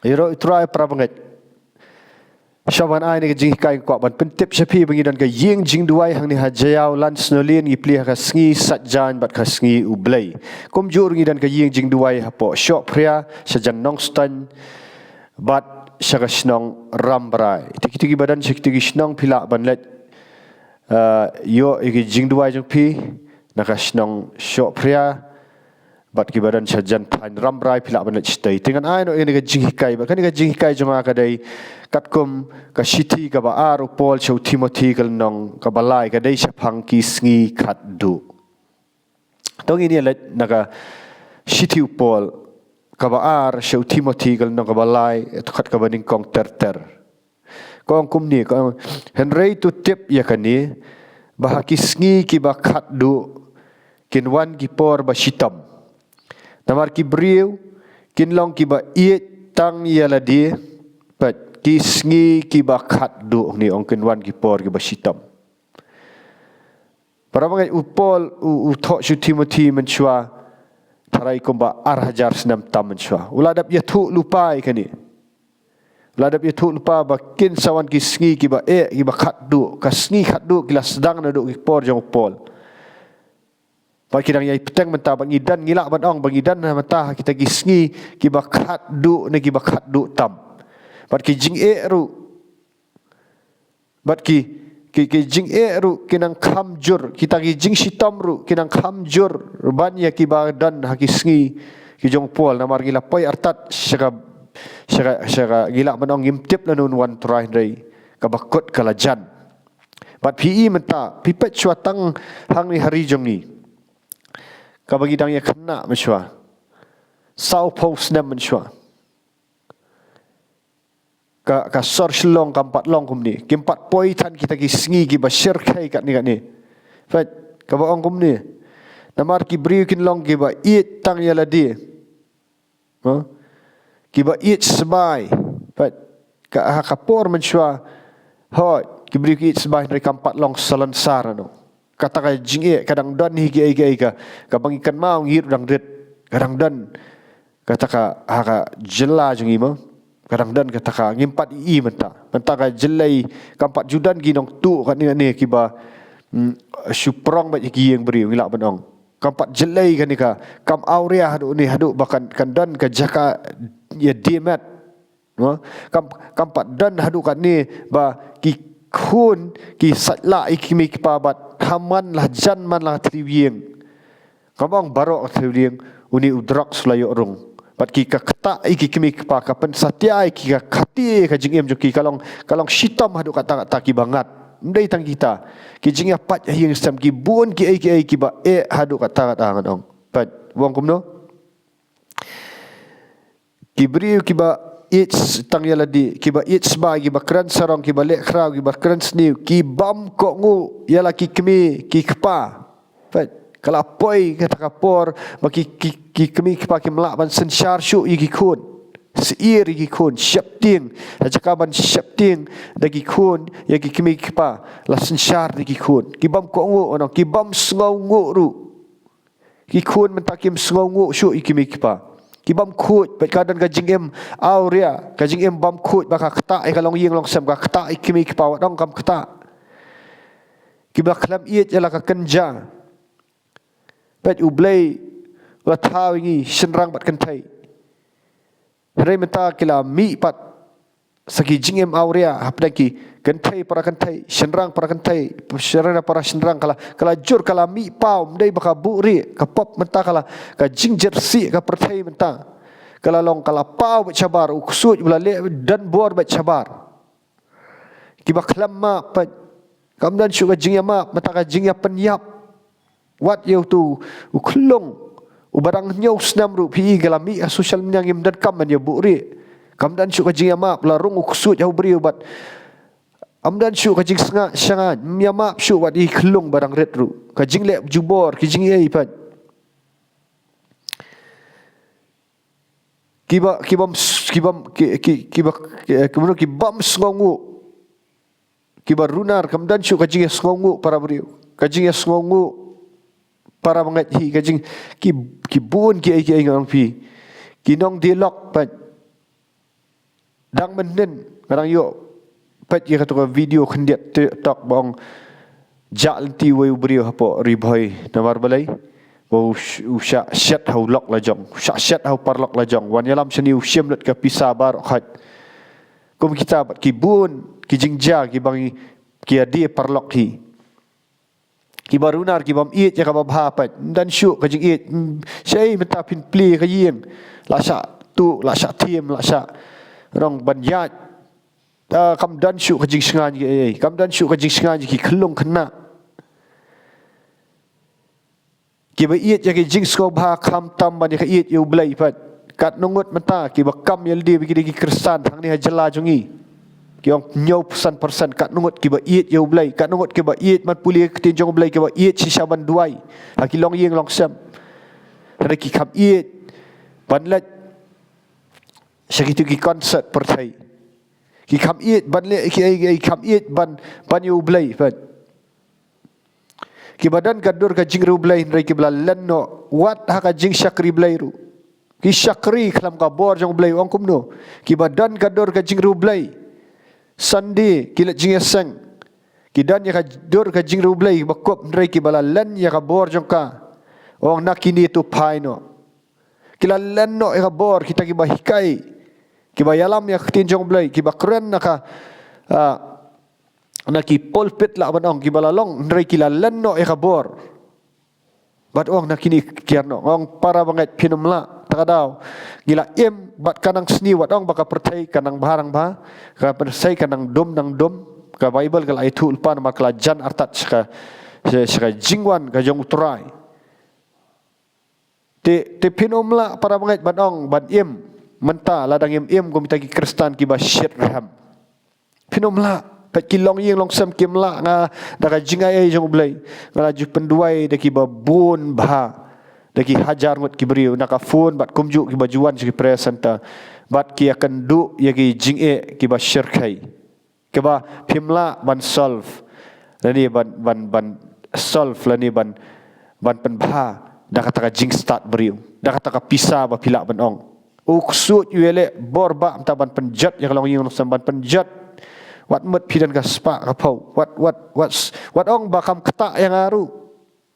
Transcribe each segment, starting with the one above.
Iro itrai para banget. Syaban ai ni jing kai ko ban pentip syapi bangi dan ka ying jing duai hang ni hajayau lan snolin gi pli ka sngi satjan bat ka sngi ublai. Kum jur ngi dan ka ying jing duai hapo syok pria sajan nong stan bat syaga snong rambrai. Tiki badan tiki snong pila ban let yo igi jing duai jong pi naka snong syok pria bat ki badan sajan pan rambrai pila ban let stai. Dengan ai no ini ka jing kai ba kan ka jing kai jong ka dai katkum ka shiti ka ba aru Paul chau Timothy kal nong ka balai ka dei sapang ki sngi khat du tong ini let naka shiti Paul ka ba ar chau Timothy kal nong ka balai khat ka baning kong ter kong kum ni ka henrei tu tip ya kani ba ki sngi ki ba khat du kin wan ki por ba shitam namar ki briu kin long ki ba iet tang ya la di pat ki sngi ki ba khat du ni ongkin wan ki por ki ba shitam para bangai upol u tho chu Timothy menchua tarai ko ba ar hajar senam tam menchua uladap ya thu lupai kani uladap ya thu lupa ba kin sawan ki sngi ki ba ki ba khat du ka sngi khat du kila sedang na du ki por jong pol pa kidang yai peteng menta bangi dan ngila ban ong bangi dan menta kita ki sngi ki ba khat du ne ki ba khat du tam bat ki jing ru bat ki jing ru kinang khamjur kita ki jing sitam ru kinang khamjur ban ya ki ba dan haki sngi ki jong pol namar gila poi artat syaga gila manong ngimtip lanun wan trai rei ka bakot kalajan bat pi menta pipet chuatang hang ni hari jong ni ka bagi dang ya kena menchua sau post nam menchua ka sor shlong kampat long kum ni kimpat poi tan kita ki sngi ki basyir khai kat ni fat ka ba ong kum ni namar ki briu kin long ki ba it tang ya ladi ki ba it sebai fat ka kapor menchua hot ki briu ki it sebai dari kampat long salansar no kata ka jing kadang dan hi ki ka bang ikan mau ngir dang ret kadang dan kata ka jela jeng ima kadang dan kata ka ngimpat menta ka jelai kampat judan ginong tu kat ni kiba suprong ba ki yang beri ngilak benong kampat jelai kan ni ka kam aurea hadu bahkan kan dan ka jaka ya dimet no kampat dan hadu kat ni ba ki khun ki satla ikimi ki bat haman lah janman lah triwieng kabang barok triwieng uni udrak sulayo rung bat ki ka kata iki kimi pa kapen satya iki ka khati ka jingem joki kalong shitam hadu kata ki bangat ndai tang kita ki jingya pat yang sam ki bun ki ba hadu kata ngong pat wong kumno ki briu ki ba it's tang yaladi ki ba it's ba ki ba kran sarong ki ba lek khrau ki ba kran sniu ki bam ko ngu yala ki kemi ki kpa pat kalau poi kata kapor bagi ki kemi kipa ki melak ban sensyar syuk iki kun seir iki kun syap ting jakaban syap ting dagi kun ya ki kemi kipa la sensyar iki kun ki bam ko ngu ono ki bam sngau ngu ru ki kun mentakim sngau ngu syuk iki kemi kipa ki bam khut pat kadan ka jingem auria ka jingem bam khut baka kata kalong yeng long sam ka kata iki kemi kipa wadong kam kata ki ba klam iet yala ka kenja pat ublay la tawingi senrang bat kentai Hari menta kila mi pat saki jingem aurea hapdaki kentai para kentai senrang para kentai serana para senrang kala jur kala mi pau mdai baka buri ka pop menta kala ka jing jersey ka pertai menta kala long kala pau bet cabar uksut bula le dan bor bet cabar kiba klamma pat kamdan syuga jingya ma menta ka jingya penyap wat yau tu uklong ubarang nyau snam ru pi galami social media ngim dan kam man ya buri kamdan syuk kajing ya map la rung uksut jauh beri ubat amdan syuk kajing sengat sangat ya map syuk wat i klong barang red ru kajing lek jubor kajing ye pat kibam sngongu kibar runar kamdan syuk kajing sngongu para beri kajing sngongu para mengaji kajing ki bun ki ai ngang pi ki nong dialog pat dang menen kadang yuk pet ye kata video kendiat TikTok bang jak lenti wei beri apa ribai namar balai usha shat hau lok lajong shat hau parlok lajong wan yalam seni usyem lat ka pisa bar khat kum kita bat ki bun ki jingja ki bangi ki adi parlok hi ki barunar ki bam it ya ka babha pat dan syuk ka jing it sei menta pin pli ka yeng la sha tu la sha tim la sha rong banyat kam dan syuk ka jing sngan ki kam dan syuk ka jing sngan ki khlung khna ki ba it ya ki jing sko bha kham tam ban ka it yu blai pat kat nungut menta ki ba kam yel di ki kristan thang ni hajala jungi ki ong nyau persen kat nungut ki ba it yu blai kat nungut ki ba it mat puli ki tinjong blai ki ba it si saban duai ha ki long yeng long sam ada ki kham it ban let sakitu ki concert pertai ki kham it ban le ki kham it ban yu blai pat ki badan gadur ka jing ru blai rai ki bla lenno wat ha ka jing syakri blai ru ki syakri klam ka bor jong blai ong kumno ki badan gadur ka jing ru blai sandi ki le jing seng ki dan ya ka dur ka jing ru blai bakop rai ki bala len ya ka bor jong ka ong nakini tu pai no ki la lenno e ka bor kita ki ba hikai ki ba yalam ya tin jong blai ki ba kren na ka naki polpit la banong ki balalong ndrai ki la lenno e kabor bat ong nakini kierno ong para banget pinumla takadaw gila bat kanang sni wat ong baka pertai kanang barang ba ka pertai kanang dom nang dom ka bible kala itu ulpan makla jan artat ska jingwan ka jong utrai te pinumla para banget bat ong bat menta ladang gum mitagi kristan ki ba syir raham pinumla pat kilong yeng long sam kimla nga daga jingai jong blai ngala ju penduai daki babun bha daki hajar ngot ki beriu naka phone bat kumju ki bajuan ki presenta bat ki akan du yagi jinge ki ba syirkai ke ba pimla ban solve lani ban solve lani ban penbha dak kata jing start beriu dak kata pisa ba pila ban ong uksut yuele borba amta ban penjat yang long yeng long sam ban penjat wat mut pidan ka spa ka pau wat ong ba kam kata yang aru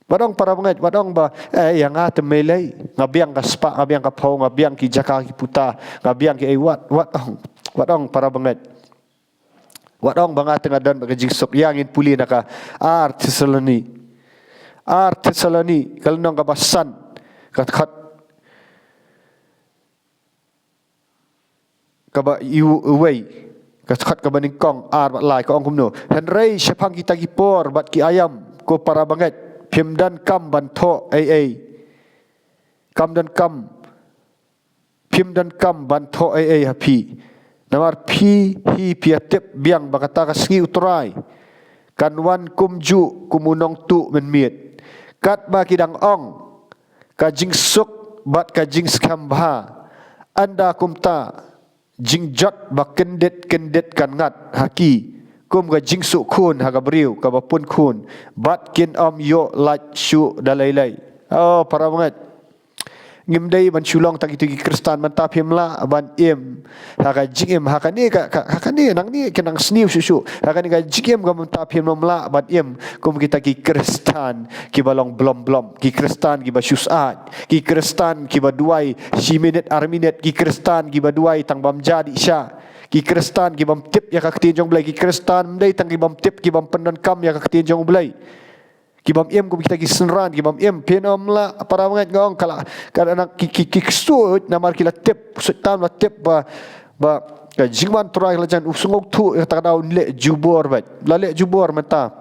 wat ong para banget wat ong ba yang atemelai ngabiang ka spa ngabiang ka pau ngabiang ki jaka ki puta ngabiang ki wat ong para banget wat ong ba ngateng adan ba jing sok yangin puli naka artisalani kalau nong ka basan kat ka ba you away kaskat ka baning kong ar bat lai ka ong kumno henrei syapang kita gipor bat ki ayam ko para banget pim dan kam ban tho kam dan kam pim dan kam ban tho hapi namar pi hi piatep biang bakata ka ski utrai kanwan kumju kumunong tu menmiet kat ba kidang ong ka jing suk bat ka jing skambha anda kumta jingjat ba kendet kan ngat haki kum ga jingsu khun ha ga briu ka ba pun khun bat kin yo lat shu dalai oh para banget ngimdai ban chulong tak itu kristan man tapim la ban ha ga jingem ha ka ni nang ni kenang sniu susu ha ka ni ga jingem ga man tapim la ban kum kita ki kristan ki balong blom ki kristan ki ba syusat ki kristan ki ba duai siminit arminit ki kristan ki ba duai tang bam jadi sya ki kristan ki bam tip ya ka tinjong blai ki kristan mdai tang ki bam tip ki bam pendon kam ya ka tinjong blai ki bam kum kita ki senran ki bam penom la para banget ngong kala anak ki sut namar kila tip sutan la tip ba ka jingwan turai la jan usungok tu ta daun le jubor bat la le jubor menta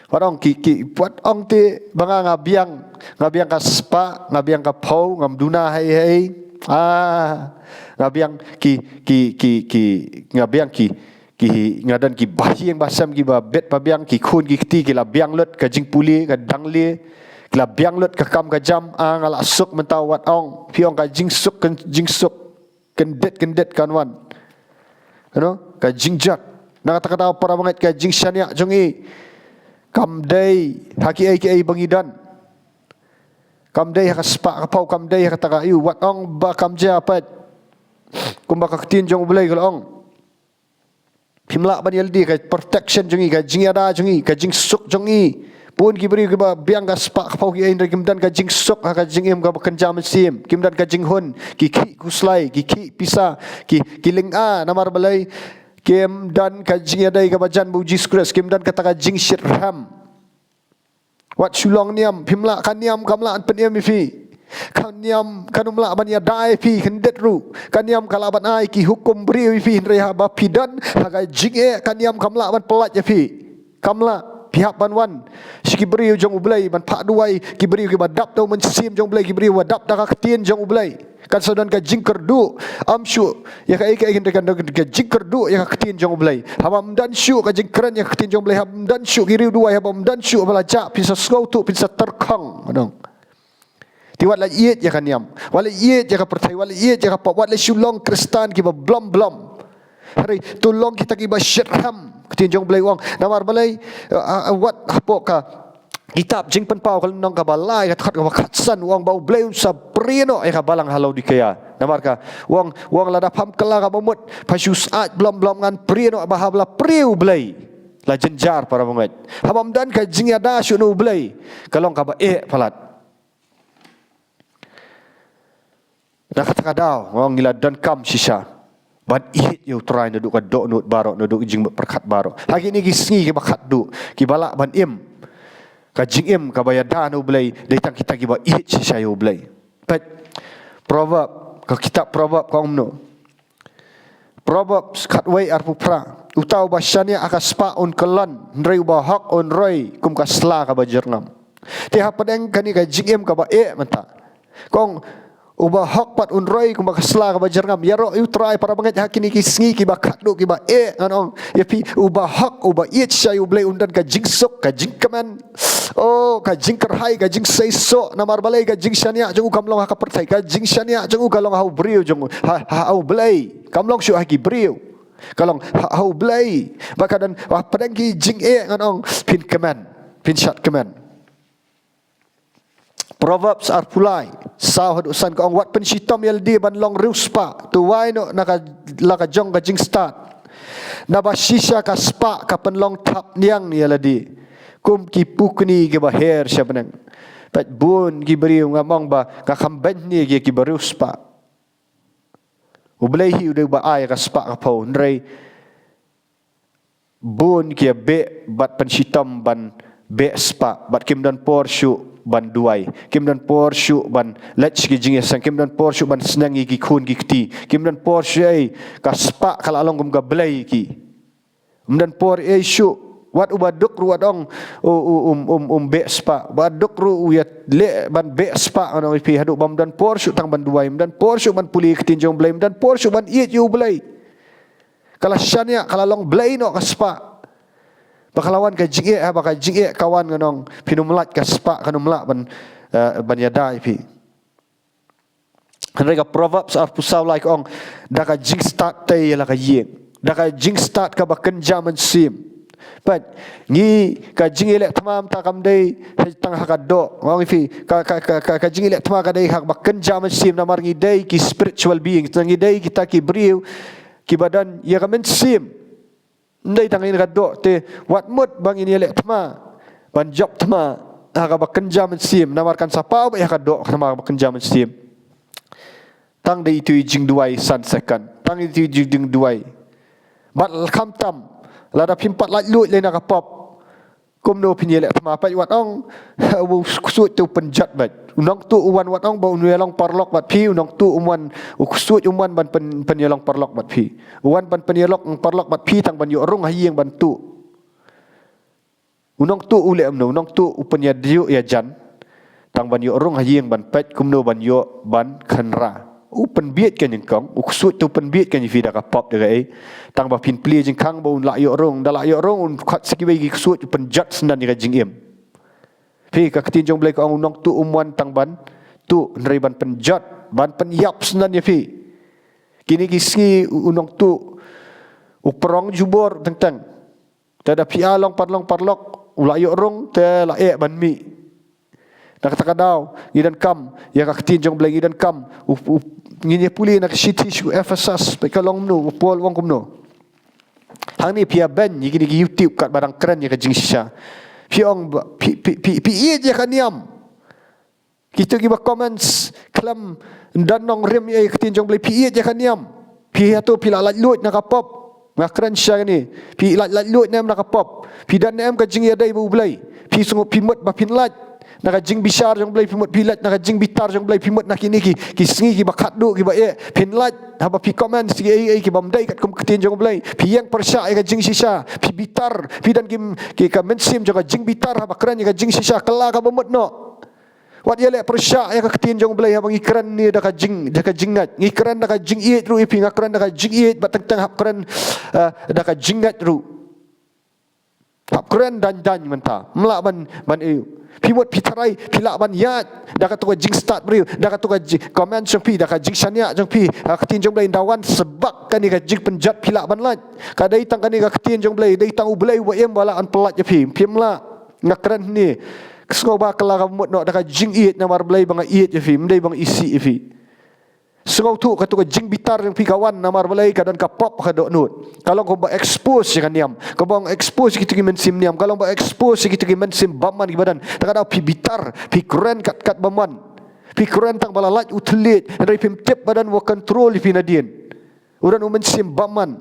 warong ki buat ong te banga ngabiang ka spa ngabiang ka pau ngamduna hai ngabiang ki ngabiang ki ngadan ki bahieng basam ki ba bet pabiang ki khun ki kti ki la biang lut ka jing puli ka dangli ki la biang lut ka kam ka jam ngala suk mentawat ong piong ka jing suk kendet kan wan ka jing jat na kata para banget ka jing syania jongi kam dai haki ai bangidan kam dai ha spa ka pau kam dai ha ta ka yu wat ong ba kam ja pat kumba ka tin jong ulai kalau ong pimla ban yaldi ka protection jongi ka jing ada jongi ka jing suk jongi pun ki beri ki ba biang ka spa ka pau ki ain kim dan ka jing suk ka jing em ka kenjam sim kim dan ka jing hun ki kuslai ki pisa ki ling a namar balai kim dan ka jing ada ka bajan buji skres kim dan ka ta ka jing shirham wat sulong niam pimla kan niam kamla an pen fi kan niam kanumla ban ya dai fi hendet ru kan niam kalaban ai ki hukum beri fi reha ba pidan haga jinge kan niam kamla ban pelat ya fi kamla pihak ban wan siki beri jong ublai ban pak duai ki beri ki badap tau mensim jong ublai ki beri wadap dak ketien jong ublai kan sodan ka jing kerdu amsyu ya ka ika ingin kan ka jing kerdu ya ka ketien jong ublai hamam dan syu ka jing keren ya ketien jong ublai hamam dan syu ki riu duai hamam dan syu balaja pisa skautu pisa terkang dong tiwat la iet ya kan yam wala iet ya ka percaya wala iet ya ka pop wala sulong kristan ki ba blom hari tulong kita ki ba syirham ketinjong belai wang namar balai wat apo ka kitab jing pen pau kalau nong ka balai ka khatsan wang bau belai sa prino ya ka balang halau dikaya namar ka wang la dapam kala ka bomot pasus at blom ngan prino bahabla priu belai la jenjar para banget hamam dan ka jing ada syunu belai kalong ka ba palat dah kata kadau orang gila dan kam sisa ban ihit you try naduk ka dok nut barok naduk jing perkat barok hari ni gisngi ke bakat du ki balak ban im ka jing im ka bayada no blai datang kita ki ba ihit sisa you blai but proverb ka kitab proverb kaum no proverb kat wai arpu pra utau basyania akaspa on kelan ndrei ba hak on roi kum ka sla ka bajerngam ti ha padeng kani ka jing im ka ba menta kong ubah hak pat unroi kumba kasla ka bajarngam yaro you try para banget hakini kisngi ki bakat do ki ba anong ya pi ubah hak ubah it shay ublay undan ka jingsok ka jingkaman oh ka jingkerhai ka jing saiso namar balai ka jing syania jung kamlong ha ka pertai ka jing syania jung kalong hau brio jung ha au blai kamlong syu haki brio kalong hau blai bakadan padang ki jing anong pin command pin shot command Proverbs are pulai sahod usan ko ang wat pensitam yaldi ban long ruspa tu wai no naka laka jong ka jing start na basisya ka spa ka penlong tap niang ni yaladi kum ki pukni ki baher sya benang pat bun ki beri ngamong ba ka kamben ni ki beri spa ublai hi udah ba ai ka spa ka pau ndrei bun ki be bat pensitam ban be spa bat kim dan porsyu ban duai kim dan porsyu ban lech ki jing sang kim dan porsyu ban senangi ki khun ki kti kim dan porsyu ai ka spa kala along kum ga blai ki dan por syu wat ubaduk ruat ong be spa baduk ru ya le ban be spa ono pi hadu bam dan porsyu tang ban duai dan porsyu ban puli ketinjong blai dan porsyu ban iet yu blai kala syania kala long blai no ka spa bakalawan ka jing baka jing kawan nganong pinumlat ka spa kanumla ban yada ipi mereka proverbs are pusau like ong daka jing start tay la ka yeng daka jing start ka baken jaman sim but ngi ka jing elek tamam ta kam dei tang hakado ong ipi ka jing elek tamam ka dei hak baken jaman sim namar ngi dei ki spiritual being ngi dei kita ki briu ki badan ya kamen sim ndai tang ini kadok te wat mut bang ini elek tma ban job tma ha ka bakenja men sim namarkan sapa ba ya kadok nama bakenja men sim tang de itu jing duai san second tang itu jing duai bat kham tam la da pimpat la lut le na ka pop kum no pin elek tma pa wat ong kusut tu penjat bat unang tu uwan wat ong ba unelong parlok bat pi unang tu umwan uksut umwan ban penyelong parlok bat pi uwan ban penyelok parlok bat pi tang ban yo rong hayeng ban tu unang tu ule amno unang tu upenya diu ya jan tang ban yo rong hayeng ban pet kumno ban yo ban khanra upen biet kan jengkong uksut tu pen biet kan vida ka pop de ai tang ba pin pli jengkang ba un la yo rong da la yo rong un khat sikiwe gi ksut penjat senan ni ka jingem pi ka ketinjong blai ko ang unong tu umwan tang ban tu nrei ban penjat ban penyap senan ya pi kini kisngi unong tu uprong jubor tentang tada pi along parlok ula yo rong te la ban mi nak kata kadau idan kam ya ka ketinjong blai idan kam ngini puli nak city shu Ephesus pe kalong nu Paul wong kumno. Hang ni pia ben yi gini YouTube kat barang keren ya ka jing shisha. Piong pi je kan niam. Kita giba comments kelam dan nong rem ye ketin jong beli pi je kan niam. Pi tu pi lat lut nak pop. Ngak keren sha ni. Pi lat lut nem nak pop. Pi dan nem ka jing ya dai bu belai. Pi sungut pi mut ba pin lat. Nak jing bisar jong belai pi mut pilat nak jing bitar jong belai pi mut nak ini ki sengi ki bakat du ki ba ye pin lat haba pi comment si ai ki bam dai kat kum ketin jong belai pi yang persya ka jing sisa pi bitar pi dan ki ka mensim jong jing bitar haba keren ka jing sisa kala ka bamut no wat ye le persya ya ka ketin jong belai haba ngi keren ni da ka jingat ngi keren da ka jing iet ru pi ngak keren da ka jing iet ba teng hab keren da ka jingat ru hab keren dan menta melak ban eu Pimut pitarai pilak ban yat dah kata jing start beriu dah kata komen jong pi dah kata jing sania jong pi ketin jong belai dawan sebab kan ni jing penjat pilak ban lat kadai tang kan ni ketin jong belai dai tang ubelai wa em wala an pelat je pi pimla ngakran ni kesgo ba kala mut no dah kata jing iet namar belai bang iet je pi mendai bang isi je pi sengau tu kata jing bitar yang pi kawan namar belai kadan ka pop ka dok nut kalau kau ba expose kan niam kau bang expose kita gimen sim niam kalau ba expose kita gimen sim baman di badan tak ada pi bitar pi keren kat baman pi keren tang bala lat utlit dari pim tip badan wa control pi nadien uran umen sim baman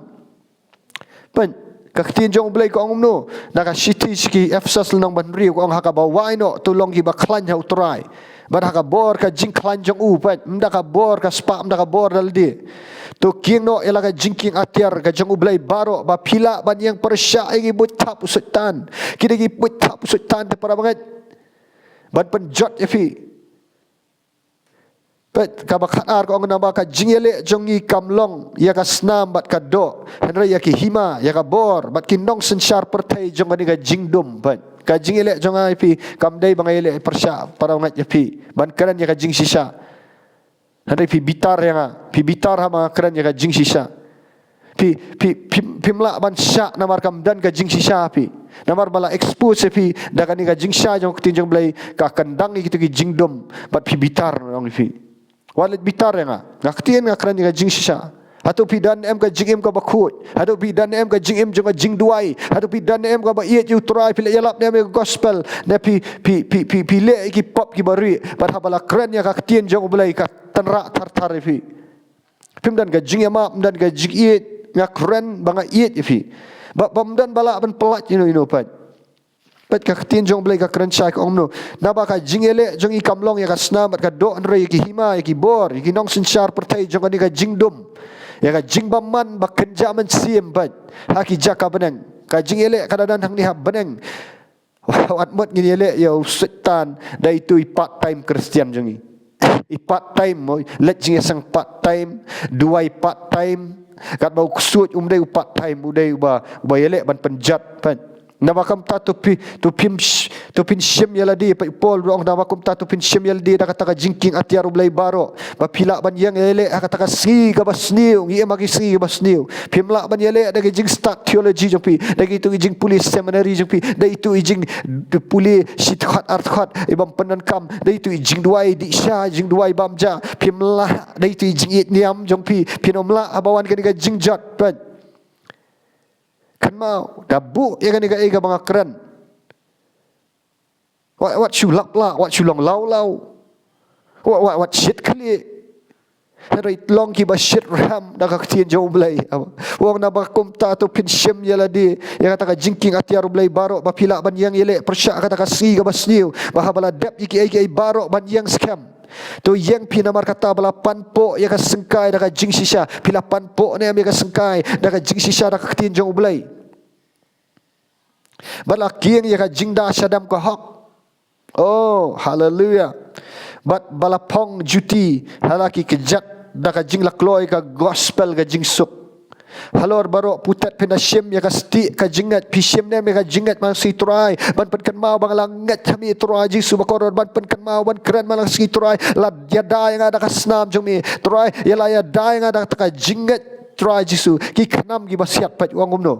pen kaktin jong belai ko angum no naka city ski Ephesus nang ban ri ko ang haka ba wai no tulong gi ba klan ha utrai Badah ka bor ka jing klan jong u pat mda ka bor ka spa mda ka bor dal di to king no ela ka jingking atiar ka jong u blai baro ba pila ban yang persya igi butap usutan kida gi butap usutan te para banget ban penjot efi pat ka bakar ko ngna ba ka jingele jong i kamlong ya ka snam bat ka do henra ya ki hima ya ka bor bat ki nong sensyar pertai jong ni ka jingdom pat kajing elek jonga ipi kamdai bangai elek persya para ngat yapi ban keren ya kajing sisa hadai pi bitar yang pi bitar hama keren ya kajing sisa pi mla ban syak namar kamdan kajing sisa pi namar bala expose pi dakani kajing sya jong tinjong blai ka kandang gitu ki jingdom bat pi bitar nong ipi walet bitar yang ngaktien ngakren ya kajing sisa atau pidan em ka jing em ka bakut atau pidan em ka jing em jong jing duai atau pidan em ka ba iet ju try pile yalap ne gospel ne pi le ki pop ki bari par habala keren ya ka tien jong belai ka tanra tar fi pim dan ka jing em dan ka jing iet nga keren banga iet fi ba bam dan bala ban pelat you know pat ka tien jong belai ka keren chai ka omno na ba ka jing ele jong i kamlong ya ka snam ka do anre ki hima ki bor ki nong sinchar pertai jong ni ka jing dum ya ka jing baman ba kenja man siem bat haki jaka beneng ka jing ele kadadan hang ni ha beneng wat mot ngini ele ya setan dai tu part time Kristian jongi part time let jing sang part time duai part time kat bau kusut umdai part time udai ba ele ban penjat pan namakam ta tu pin shim yaladi pa Paul rong namakam ta tu pin shim yaladi da kata ka jingking atiar ulai baro ba pila ban yang ele kata ka si ka basniu ngi magi si ka basniu pimla ban ele da jing start theology jopi da itu jing police seminary jopi da itu jing puli shit khat art khat ibam penan kam da itu jing duai di sha jing duai bamja pimla da itu jing it niam jopi pinomla abawan ka jing jat pan kan mau dabu ya kan ega bang keren what you lap la what you long lau what shit kali hari long ki ba shit ram da ka tien jauh belai wong na ba kum ta tu pin shim yala di ya kata ka jingking atiar belai barok ba pila ban yang yele persya kata ka si ka basniu ba bala dep iki barok ban yang scam tu yang pi namar kata bala panpo ya ka sengkai da ka jing sisa pila panpo ne ka sengkai da ka jing sisa da ka tien jauh belai bala kieng ya ka jing da sadam ka hak oh hallelujah but bala pong juti halaki kejat da ka jing lakloi ka gospel ka jing suk halor baro putat pina shim ya ka sti ka jingat pi shim ne me ka jingat mang si trai ban pen kan mau bang langat kami trai ji su bakor ban pen kan mau ban keren malang si trai la yada yang ada ka snam jong mi trai yala yada yang ada ka jingat trai ji su ki khnam gi basiak pat wang umno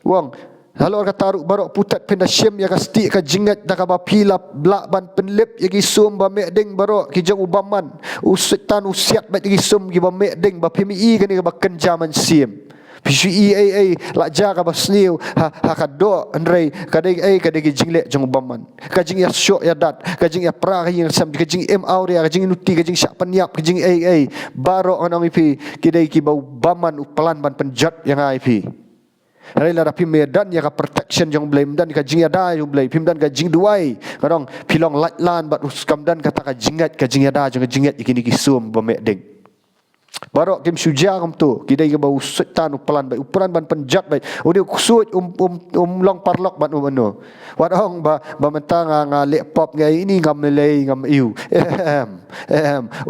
wang Lalu orang taruh barok putat penda syem ya kasti ka jingat dah ka bapilap blak ban penlip ya gisum ba medeng barok ki jang ubaman usetan usiat bat gisum ki ba medeng ba pmi kan ka baken jaman sim PCEAA lak ja ka basniu ha ka do andrei kadai kadai jingle jang ubaman ka jing ya syok ya dat ka jing ya pra ka jing sam ka jing em aurea ka jing nuti ka jing syak penyap ka jing AA barok anang ipi kidai ki ba ubaman upalan ban penjat yang ipi hari lara pim medan ya ka protection jong blame dan ka jing ya da jong blame pim dan ka jing duai kadang pilong latlan bat uskam dan kata ka jingat ka jing ya da jong jingat ikini kisum ba medeng barok kim suja kam tu kidai ke bau setan upalan bai upalan ban penjat bai udi kusut long parlok ban umano wadong ba mentang lek pop ngai ini ngam lei ngam iu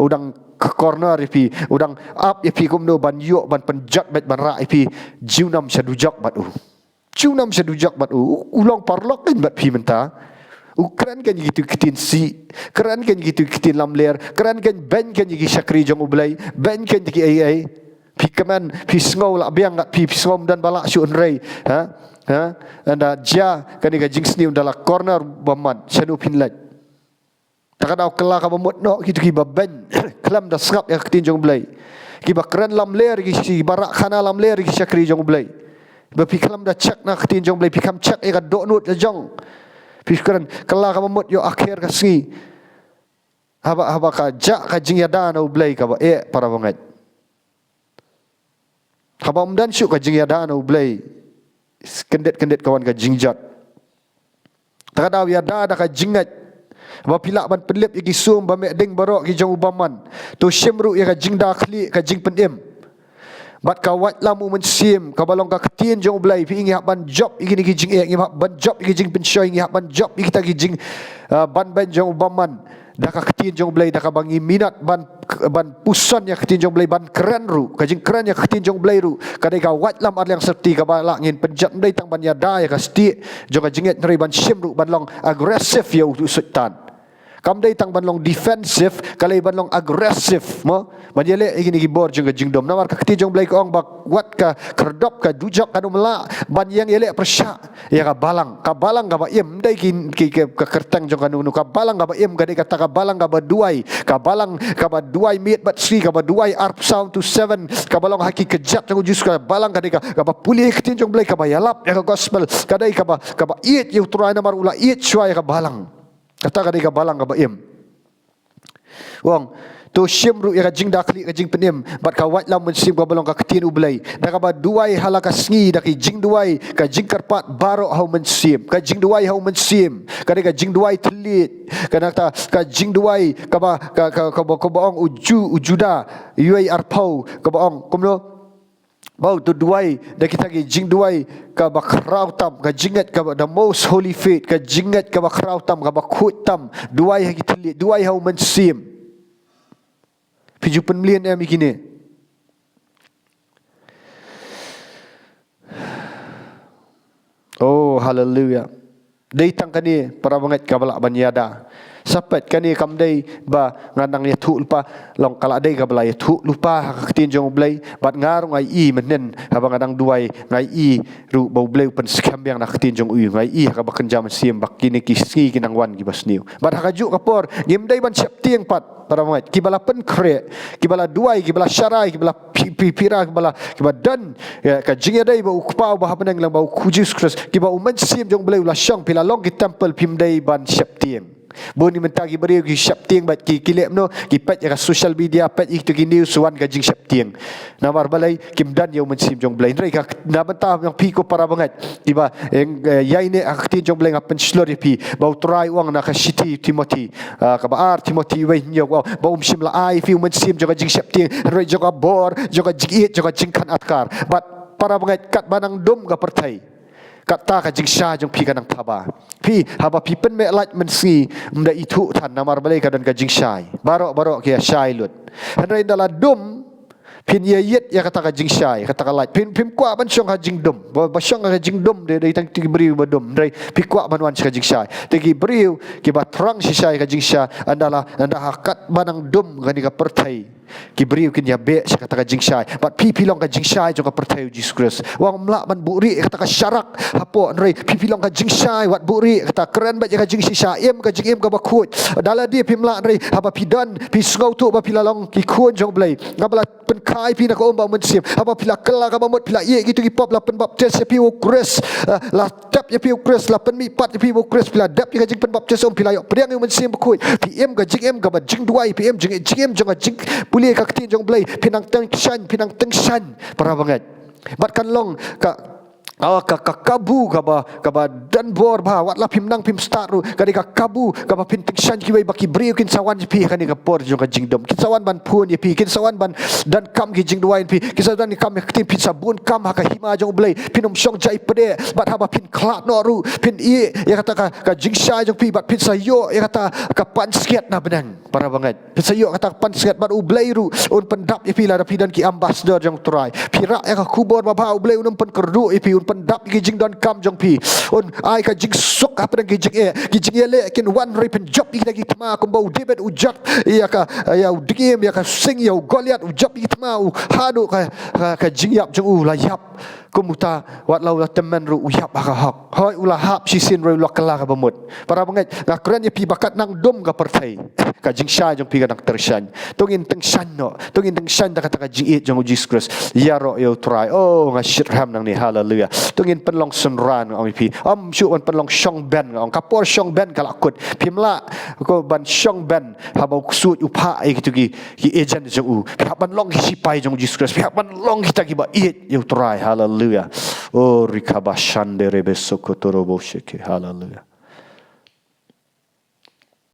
udang ke corner ipi udang up ipi kumno ban yok ban penjat bat ban ra ipi jiunam sadujak bat jiunam sadujak bat ulang parlok kan bat pi menta keren kan gitu kitin si keren kan gitu kitin lamler keren kan ben kan gi syakri jong ublai ben kan gi ai pi kaman pi sngow la biang pi sngow dan balak su unrei anda ja kan ga jing sniu dala corner baman sanu pinlat takadau kela ka bamot no gitu ki ben kelam da sngap ya kitin jong ublai ki ba keren lamler gi si barak khana lamler gi syakri jong ublai ba pi kelam da chak na kitin jong ublai pi kam chak e ga do nut da jong pikiran kalau kamu mut yo akhir kasih haba ka jak ka jing ya dana ublai ka ba para banget haba umdan syuk ka jing ya dana ublai kendet kawan ka jingjat takadaw ya da ka jingat ba pilak ban pelip igi sum ba medeng barok ki jong ubaman to syemru ya ka jing dakhli ka jing penem bat ka wat lamu mensim ka balong ka ketin jong ublai pi ingi ban job igi ni jing ngi ban job igi jing pensoi ngi ban job igi ta jing ban jong ubaman dah ka ketin jong ublai dah ka bangi minat ban pusan ya ketin jong ublai ban keren ru ka jing keren ya ketin jong ublai ru kadai ka wat lam ad yang serti ka balak ngin penjat ublai tang ban ya da ya ka sti jong ka jinget neri ban sim ru ban long agresif ya usutan kam dai tang ban long defensive kalai ban long aggressive mo banjele igini gibor jong jingdom namar ka kti jong blai ko ong bak wat ka kerdop ka dujak ka mela ban yang yele persya ya ka balang ka ba im dai ki ka kertang jong kanu ka balang ka ba im ka dai kata ka balang ka ba duai mit bat sri ka ba duai arp sound to 7 ka balong haki kejat jong jus ka balang ka dai ka ba puli kti jong blai ka ba yalap ya ka gospel ka dai ka ba it yu turai namar ula it shwa ya ka balang kata kadai ka balang ka baim wong to syimru ya jing dakhli ka jing penim bat ka wat lam mensim ka balong ka ketin ublai da ka ba duai halaka sngi da ki jing duai ka jing karpat barok hau mensim ka jing duai hau mensim kadai ka jing duai telit kana ka jing duai ka ba ong ujuda uai arpau ka ba ong kumno bau tu duai dah kita gi jing duai ka bakrau tam ka jingat ka the most holy faith ka jingat ka bakrau tam ka bakut tam duai ha kita li duai hau mensim piju penmelian em ikine oh hallelujah dei tang kani para banget ka balak banyada sapat kani kamdai ba nganang ya thu lupa long kala dai ka balai thu lupa tin jong blai bat ngar ngai i menen abang ngadang duai ngai i ru bau blai pen skam yang nak tin jong u ngai i ka bakan jam sim bak kini kiski kinang wan ki basniu bat haju kapor ngim dai ban siap tiang pat para mat ki bala pen kre ki bala duai ki bala syarai ki bala pira ki bala dan ka jing dai bau kupau ba penang lang bau kujus kres ki bau men sim jong blai la syang pila long ki temple pim dai ban siap tiang boni mentagi beri ki syap tiang bat ki kilep no ki pat ya social media pat ik tu ki news wan ka jing syap tiang namar balai kim dan yo mensim jong blai rai ka na bantah yang pi ko para banget tiba yang yai ne akti jong blai ngapen slori pi bau try wang na ka city Timothy ka ba Timothy we nyo bau sim la ai fi mensim jong jing syap tiang rai jong bor jong jing it jong jing kan atkar bat para banget kat banang dom ka pertai kata ka jing sha jong pi kanang phaba pi haba pi pen me lat mensi mda itu tan namar balai ka dan ka jing shai barok ki shai lut handai dala dum Pin ye yet ya kata ka jing syai kata ka light pin kwa ban syong ka jing dom ba syong ka jing dom de tang ti beriu ba dom dai pi kwa ban wan ka jing syai tegi beriu ki ba terang si syai ka jing syai anda hakat banang dom ka ni ka pertai ki beriu kin ya be kata ka jing syai bat pi long ka jing syai jong ka pertai Jesus Christ wang mla ban buri kata ka syarak hapo ndai pi long ka jing syai wat buri kata keren ba ka jing si syai em ka jing em ka ba khut dala dia pi mla ndai haba pi dan pi ngau tu ba pi lalong ki khun jong blai ngabla pen kai pi nak omba mensim apa pila kela ka mamut pila ye gitu ki pop la pen baptis ya pi ukres la tap ya pi ukres la pen mi pat ya pi ukres pila dap ya jing pen baptis om pila yok priang mensim bakui pi em ga jing em ga ba jing duai pi em jing jong jing puli ka ktin jong blai pinang teng shan para banget bat kan long ka kabu kaba dan bor ba wat la pim nang pim staru kadi ka kabu kaba pinting shan ki baki brio kin sawan pi kani ka por jong ka jingdom kin sawan ban pun ye pi kin sawan ban dan kam ki jing duain pi kin sawan ni kam ki pin sabun kam ha ka hima jong blai pinom syong jai pede bat haba pin klat no ru pin i ya kata ka jing sha jong pi bat pin sayo ya kata ka pan skiat na benang para banget pin sayo kata pan skiat bat u blai ru un pendap ye pi la pi dan ki ambassador jong trai pira ya ka kubor ba u blai un pen kerdu ye pi pendap ki jing don kam jong pi on ai ka jing sok apa dan ki jing le kin one rip job ki lagi tma ko bau debet ujak ya ka ya udim ya ka sing ya goliat ujak ki tma u hadu ka jing yap jong la yap kumuta wat lau la temen ru yap ka hak hoi ula hap si sin ru la kala ka bamut para banget na keren ya pi bakat nang dom ka pertai ka jing sha jong pi ka nang tershan tungin teng shan no tungin teng shan da kata ka jing jong Jesus Christ ya ro yo try oh ngashit ham nang ni hallelujah tungin penlong sunran ong pi shu on penlong shong ben ong kapor shong ben kalakut pimla ko ban shong ben habau ksut upa ai gitu ki agent jong u pihak ban long sipai jong Jesus Christ pihak ban long kita ki ba yo try hallelujah oh rikabashan de rebesokotoro bosheke hallelujah